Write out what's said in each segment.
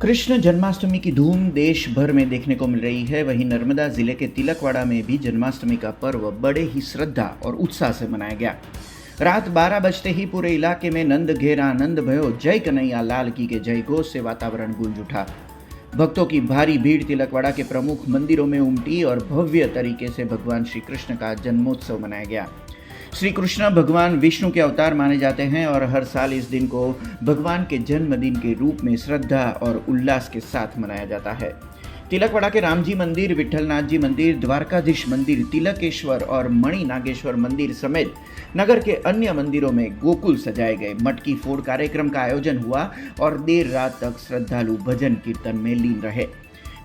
कृष्ण जन्माष्टमी की धूम देश भर में देखने को मिल रही है। वहीं नर्मदा जिले के तिलकवाड़ा में भी जन्माष्टमी का पर्व बड़े ही श्रद्धा और उत्साह से मनाया गया। रात 12 बजते ही पूरे इलाके में नंद घेर आनंद भयो जय कन्हैया लाल की के जय घोष से वातावरण गूंज उठा। भक्तों की भारी भीड़ तिलकवाड़ा के प्रमुख मंदिरों में उमटी और भव्य तरीके से भगवान श्री कृष्ण का जन्मोत्सव मनाया गया। श्री कृष्ण भगवान विष्णु के अवतार माने जाते हैं और हर साल इस दिन को भगवान के जन्मदिन के रूप में श्रद्धा और उल्लास के साथ मनाया जाता है। तिलकवाड़ा के रामजी मंदिर, विठलनाथ जी मंदिर, द्वारकाधीश मंदिर, तिलकेश्वर और मणि नागेश्वर मंदिर समेत नगर के अन्य मंदिरों में गोकुल सजाए गए। मटकी फोड़ कार्यक्रम का आयोजन हुआ और देर रात तक श्रद्धालु भजन कीर्तन में लीन रहे।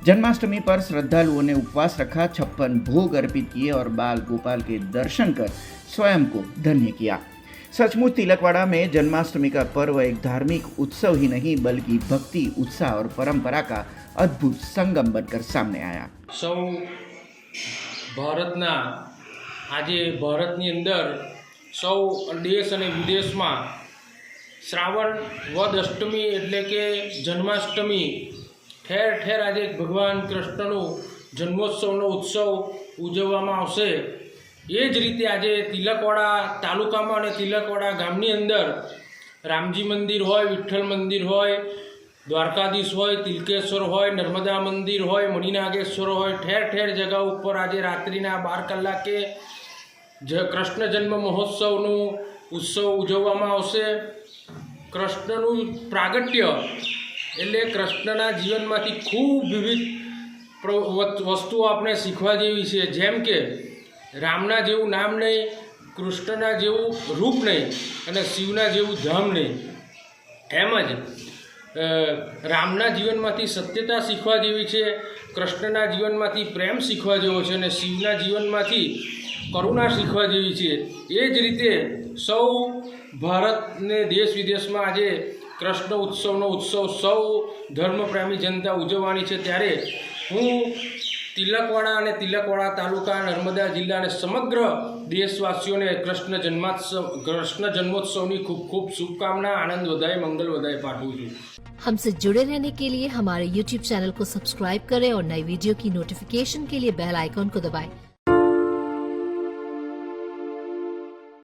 जन्माष्टमी पर श्रद्धालुओं ने उपवास रखा, 56 भोग अर्पित किए और बाल गोपाल के दर्शन कर स्वयं को धन्य किया। सचमुच तिलकवाड़ा में जन्माष्टमी का पर्व एक धार्मिक उत्सव ही नहीं बल्कि भक्ति, उत्साह और परंपरा का अद्भुत संगम बनकर सामने आया। सौ भारतना આજે ભારતની અંદર સૌ દેશ અને વિદેશમાં શ્રાવણ વદ અષ્ટમી એટલે કે જન્માષ્ટમી ઠેર ઠેર આજે ભગવાન કૃષ્ણનો જન્મોત્સવનો ઉત્સવ ઉજવવામાં આવશે। એ જ રીતે આજે તિલકવાડા તાલુકામાં અને તિલકવાડા ગામની અંદર રામજી મંદિર હોય, વિઠ્ઠલ મંદિર હોય, દ્વારકાધીશ હોય, તિલકેશ્વર હોય, નર્મદા મંદિર હોય, મણિનાગેશ્વર હોય, ઠેર ઠેર જગા ઉપર આજે રાત્રિના 12 કલાકે કૃષ્ણ જન્મ મહોત્સવનું ઉત્સવ ઉજવવામાં આવશે। કૃષ્ણનું પ્રાગટ્ય એટલે કૃષ્ણના જીવનમાંથી ખૂબ વિવિધ વસ્તુઓ આપણે શીખવા જેવી છે। જેમ કે રામના જેવું નામ નહીં, કૃષ્ણના જેવું રૂપ નહીં અને શિવના જેવું ધામ નહીં। એમ જ રામના જીવનમાંથી સત્યતા શીખવા જેવી છે, કૃષ્ણના જીવનમાંથી પ્રેમ શીખવા જેવો છે અને શિવના જીવનમાંથી કરુણા શીખવા જેવી છે। એ જ રીતે સૌ ભારતને દેશ વિદેશમાં આજે કૃષ્ણ ઉત્સવનો ઉત્સવ સૌ ધર્મપ્રેમી જનતા ઉજવવાની છે। ત્યારે હું તિલકવાડા અને તિલકવાડા તાલુકા, નર્મદા જિલ્લા અને સમગ્ર દેશવાસીઓને કૃષ્ણ જન્મોત્સવની ખૂબ ખૂબ શુભકામના, આનંદ વધાય, મંગल વધાય પાઠવું છું। हमसे जुड़े रहने के लिए हमारे YouTube चैनल को सब्सक्राइब करें और नई वीडियो की नोटिफिकेशन के लिए बेल आइकॉन को दबाएं।